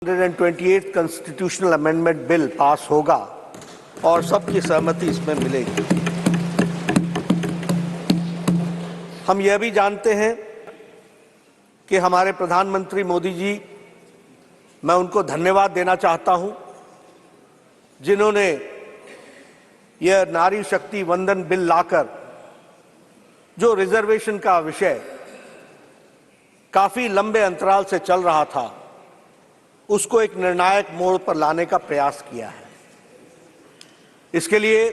128 constitutional amendment bill pass होगा और सबकी सहमति इसमें मिलेगी। हम यह भी जानते हैं कि हमारे प्रधानमंत्री मोदी जी, मैं उनको धन्यवाद देना चाहता हूं, जिन्होंने यह नारी शक्ति वंदन बिल लाकर जो रिजर्वेशन का विषय काफी लंबे अंतराल से चल रहा था, उसको एक निर्णायक मोड़ पर लाने का प्रयास किया है। इसके लिए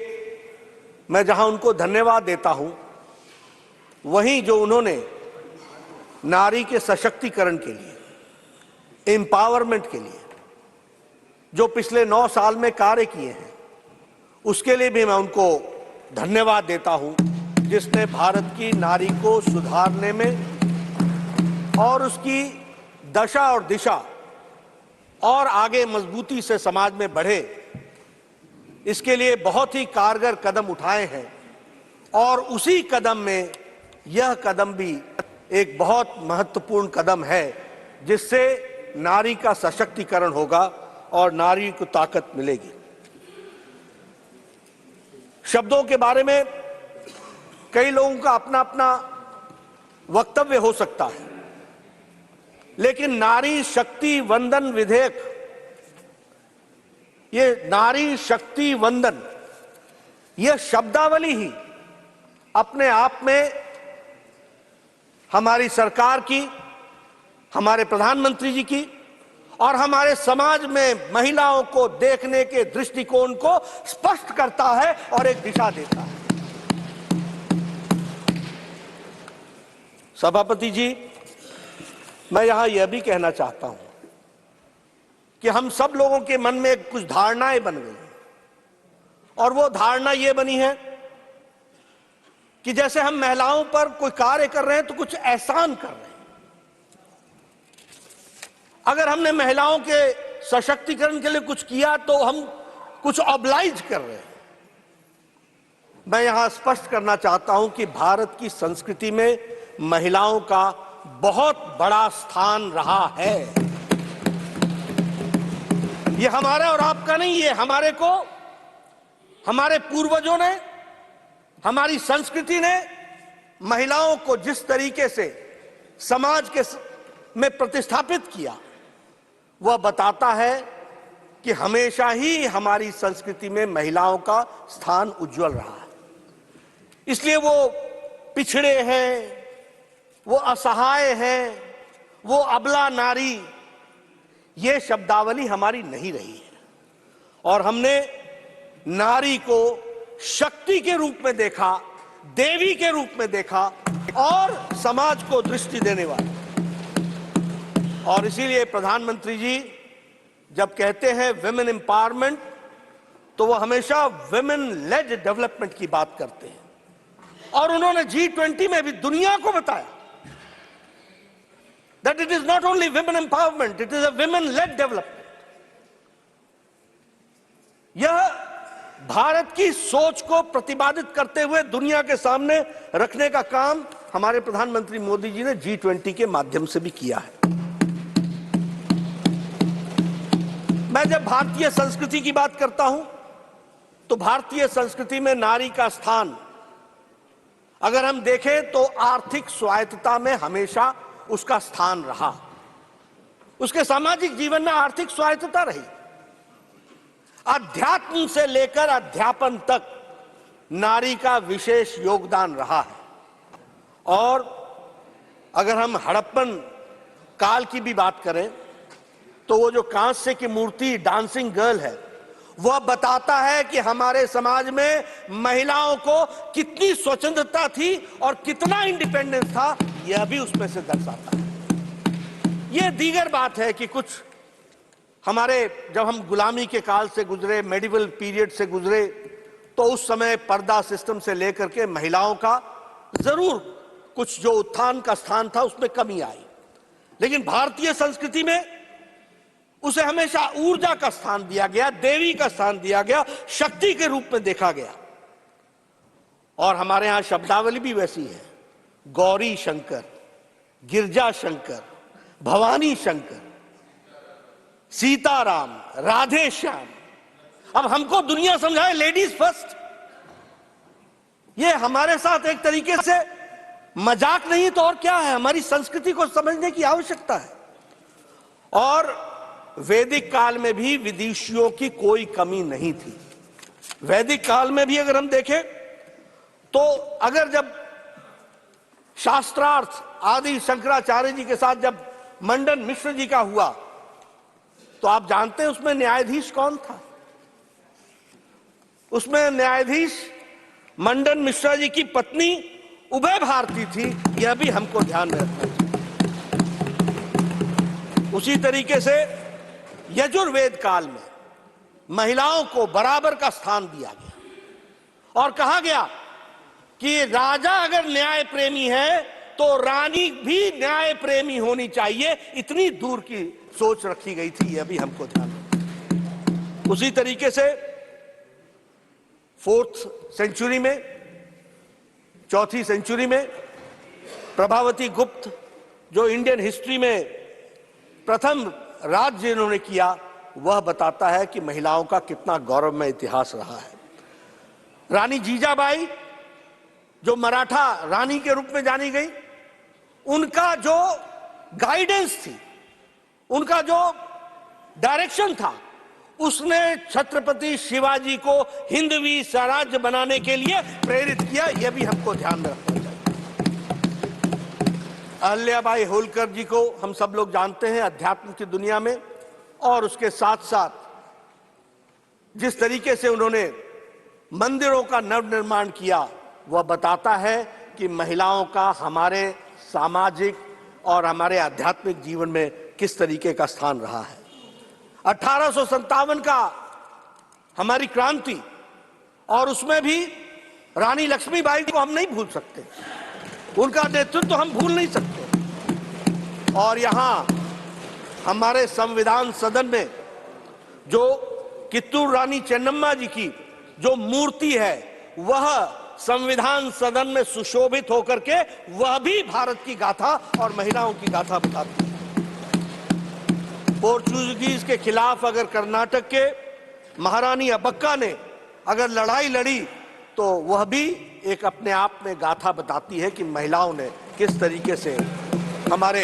मैं जहां उनको धन्यवाद देता हूं, वहीं जो उन्होंने नारी के सशक्तिकरण के लिए, एम्पावरमेंट के लिए जो पिछले 9 साल में कार्य किए हैं, उसके लिए भी मैं उनको धन्यवाद देता हूं, जिसने भारत की नारी को सुधारने में और उसकी दशा और दिशा और आगे मजबूती से समाज में बढ़े, इसके लिए बहुत ही कारगर कदम उठाए हैं। और उसी कदम में यह कदम भी एक बहुत महत्वपूर्ण कदम है, जिससे नारी का सशक्तिकरण होगा और नारी को ताकत मिलेगी। शब्दों के बारे में कई लोगों का अपना अपना वक्तव्य हो सकता है, लेकिन नारी शक्ति वंदन विधेयक, ये नारी शक्ति वंदन, यह शब्दावली ही अपने आप में हमारी सरकार की, हमारे प्रधानमंत्री जी की और हमारे समाज में महिलाओं को देखने के दृष्टिकोण को स्पष्ट करता है और एक दिशा देता है। सभापति जी, मैं यहां यह भी कहना चाहता हूं कि हम सब लोगों के मन में कुछ धारणाएं बन गई हैं, और वो धारणा यह बनी है कि जैसे हम महिलाओं पर कोई कार्य कर रहे हैं तो कुछ एहसान कर रहे हैं। अगर हमने महिलाओं के सशक्तिकरण के लिए कुछ किया तो हम कुछ ऑब्लाइज कर रहे हैं। मैं यहां स्पष्ट करना चाहता हूं कि भारत की संस्कृति में महिलाओं का बहुत बड़ा स्थान रहा है। ये हमारा और आपका नहीं, ये हमारे पूर्वजों ने, हमारी संस्कृति ने महिलाओं को जिस तरीके से समाज के में प्रतिस्थापित किया, वह बताता है कि हमेशा ही हमारी संस्कृति में महिलाओं का स्थान उज्जवल रहा है। इसलिए वो पिछड़े हैं, वो असहाय हैं, वो अबला नारी, ये शब्दावली हमारी नहीं रही है। और हमने नारी को शक्ति के रूप में देखा, देवी के रूप में देखा और समाज को दृष्टि देने वाली। और इसीलिए प्रधानमंत्री जी जब कहते हैं विमेन एम्पावरमेंट, तो वो हमेशा विमेन लेड डेवलपमेंट की बात करते हैं। और उन्होंने G20 में भी दुनिया को बताया that it is not only women empowerment, it is a women-led development. यह भारत की सोच को प्रतिपादित करते हुए दुनिया के सामने रखने का काम हमारे प्रधानमंत्री मोदी जी ने G20 के माध्यम से भी किया है। मैं जब भारतीय संस्कृति की बात करता हूं, तो भारतीय संस्कृति में नारी का स्थान अगर हम देखें तो आर्थिक स्वायत्तता में हमेशा उसका स्थान रहा। उसके सामाजिक जीवन में आर्थिक स्वायत्तता रही। अध्यात्म से लेकर अध्यापन तक नारी का विशेष योगदान रहा है। और अगर हम हड़प्पन काल की भी बात करें, तो वो जो कांस्य की मूर्ति डांसिंग गर्ल है, वह बताता है कि हमारे समाज में महिलाओं को कितनी स्वतंत्रता थी और कितना इंडिपेंडेंस था, यह भी उसमें से दर्शाता है। यह दीगर बात है कि कुछ हमारे, जब हम गुलामी के काल से गुजरे, मेडिवल पीरियड से गुजरे, तो उस समय पर्दा सिस्टम से लेकर के महिलाओं का जरूर कुछ जो उत्थान का स्थान था उसमें कमी आई, लेकिन भारतीय संस्कृति में उसे हमेशा ऊर्जा का स्थान दिया गया, देवी का स्थान दिया गया, शक्ति के रूप में देखा गया। और हमारे यहां शब्दावली भी वैसी है, गौरी शंकर, गिरजा शंकर, भवानी शंकर। सीताराम, राधे श्याम। अब हमको दुनिया समझाए लेडीज फर्स्ट। ये हमारे साथ एक तरीके से मजाक नहीं तो और क्या है। हमारी संस्कृति को समझने की आवश्यकता है। और वैदिक काल में भी विदेशियों की कोई कमी नहीं थी। वैदिक काल में भी अगर हम देखें तो अगर जब शास्त्रार्थ आदि शंकराचार्य जी के साथ जब मंडन मिश्र जी का हुआ तो आप जानते हैं उसमें न्यायाधीश कौन था? उसमें न्यायाधीश मंडन मिश्रा जी की पत्नी उभय भारती थी। यह भी हमको ध्यान में रखना चाहिए। उसी तरीके से यजुर्वेद काल में महिलाओं को बराबर का स्थान दिया गया और कहा गया कि राजा अगर न्याय प्रेमी है तो रानी भी न्याय प्रेमी होनी चाहिए। इतनी दूर की सोच रखी गई थी। यह भी हमको ध्यान रखना। उसी तरीके से 4th सेंचुरी में, 4वीं सेंचुरी में प्रभावती गुप्त जो इंडियन हिस्ट्री में प्रथम राज्य इन्होंने किया, वह बताता है कि महिलाओं का कितना गौरवमय इतिहास रहा है। रानी जीजाबाई जो मराठा रानी के रूप में जानी गई, उनका जो गाइडेंस थी, उनका जो डायरेक्शन था, उसने छत्रपति शिवाजी को हिंदवी स्वराज्य बनाने के लिए प्रेरित किया। यह भी हमको ध्यान में रखना चाहिए। अहिल्याबाई होलकर जी को हम सब लोग जानते हैं अध्यात्म की दुनिया में, और उसके साथ साथ जिस तरीके से उन्होंने मंदिरों का नवनिर्माण किया, वह बताता है कि महिलाओं का हमारे सामाजिक और हमारे आध्यात्मिक जीवन में किस तरीके का स्थान रहा है। 1857 का हमारी क्रांति, और उसमें भी रानी लक्ष्मीबाई को हम नहीं भूल सकते। उनका नेतृत्व हम भूल नहीं सकते। और यहां हमारे संविधान सदन में जो कित्तूर रानी चेन्नम्मा जी की जो मूर्ति है, वह संविधान सदन में सुशोभित होकर के वह भी भारत की गाथा और महिलाओं की गाथा बताती है। पोर्चुगीज के खिलाफ अगर कर्नाटक के महारानी अब्बक्का ने अगर लड़ाई लड़ी, तो वह भी एक अपने आप में गाथा बताती है कि महिलाओं ने किस तरीके से हमारे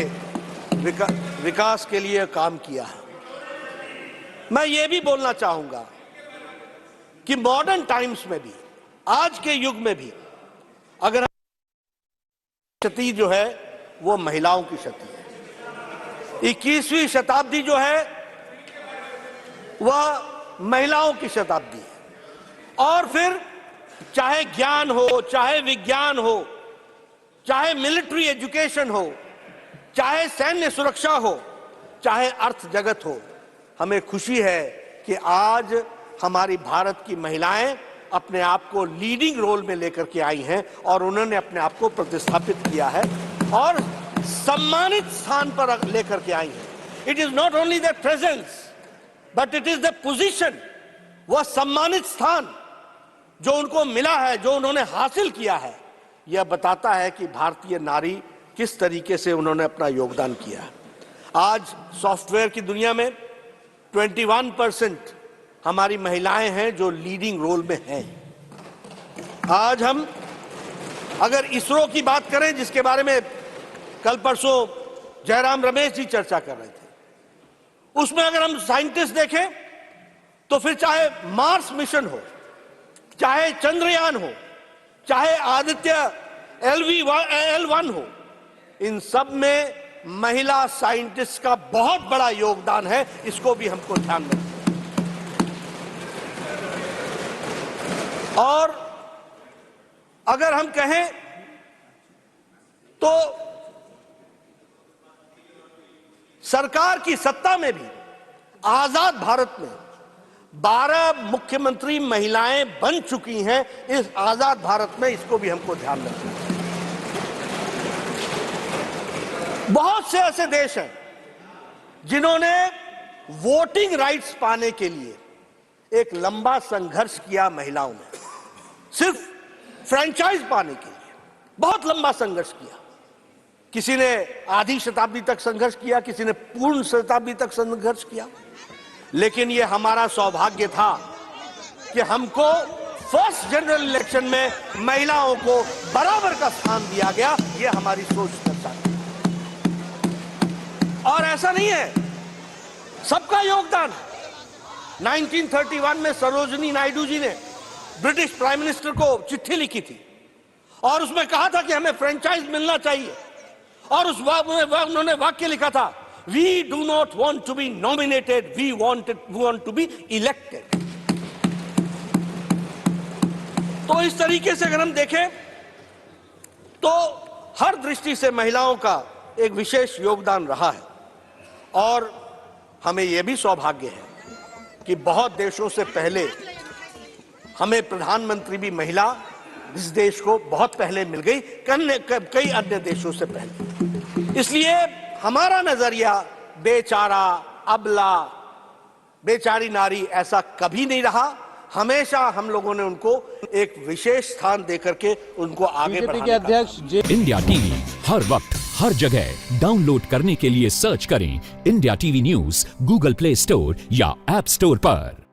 विकास के लिए काम किया है। मैं ये भी बोलना चाहूंगा कि मॉडर्न टाइम्स में भी, आज के युग में भी, अगर क्षति जो है वो महिलाओं की क्षति है। 21वीं शताब्दी जो है वह महिलाओं की शताब्दी है। और फिर चाहे ज्ञान हो, चाहे विज्ञान हो, चाहे मिलिट्री एजुकेशन हो, चाहे सैन्य सुरक्षा हो, चाहे अर्थ जगत हो, हमें खुशी है कि आज हमारी भारत की महिलाएं अपने आप को लीडिंग रोल में लेकर के आई हैं और उन्होंने अपने आप को प्रतिस्थापित किया है और सम्मानित स्थान पर लेकर के आई हैं। It is not only the presence but it is the position. वह सम्मानित स्थान जो उनको मिला है, जो उन्होंने हासिल किया है, यह बताता है कि भारतीय नारी किस तरीके से उन्होंने अपना योगदान किया है। आज सॉफ्टवेयर की दुनिया में 21% हमारी महिलाएं हैं जो लीडिंग रोल में हैं। आज हम अगर इसरो की बात करें, जिसके बारे में कल परसों जयराम रमेश जी चर्चा कर रहे थे, उसमें अगर हम साइंटिस्ट देखें तो फिर चाहे मार्स मिशन हो, चाहे चंद्रयान हो, चाहे आदित्य L1 हो, इन सब में महिला साइंटिस्ट का बहुत बड़ा योगदान है। इसको भी हमको ध्यान में रखना। और अगर हम कहें तो सरकार की सत्ता में भी आजाद भारत में 12 मुख्यमंत्री महिलाएं बन चुकी हैं इस आजाद भारत में। इसको भी हमको ध्यान रखना है। बहुत से ऐसे देश हैं जिन्होंने वोटिंग राइट्स पाने के लिए एक लंबा संघर्ष किया। महिलाओं ने सिर्फ फ्रेंचाइज पाने के लिए बहुत लंबा संघर्ष किया। किसी ने आधी शताब्दी तक संघर्ष किया, किसी ने पूर्ण शताब्दी तक संघर्ष किया, लेकिन ये हमारा सौभाग्य था कि हमको फर्स्ट जनरल इलेक्शन में महिलाओं को बराबर का स्थान दिया गया। ये हमारी सोच दर्शाती है। और ऐसा नहीं है, सबका योगदान। 1931 में सरोजिनी नायडू जी ने ब्रिटिश प्राइम मिनिस्टर को चिट्ठी लिखी थी और उसमें कहा था कि हमें फ्रेंचाइज मिलना चाहिए, और उस उन्होंने वाक्य लिखा था, we do not want to be nominated, we want to be elected. तो इस तरीके से अगर हम देखें तो हर दृष्टि से महिलाओं का एक विशेष योगदान रहा है। और हमें यह भी सौभाग्य है कि बहुत देशों से पहले हमें प्रधानमंत्री भी महिला इस देश को बहुत पहले मिल गई, कई अन्य देशों से पहले। इसलिए हमारा नजरिया बेचारा, अबला, बेचारी नारी ऐसा कभी नहीं रहा। हमेशा हम लोगों ने उनको एक विशेष स्थान देकर के उनको आगे बीजेपी बढ़ाने के अध्यक्ष इंडिया टीवी हर वक्त हर जगह डाउनलोड करने के लिए सर्च करें India TV news Google play store या ऐप स्टोर पर।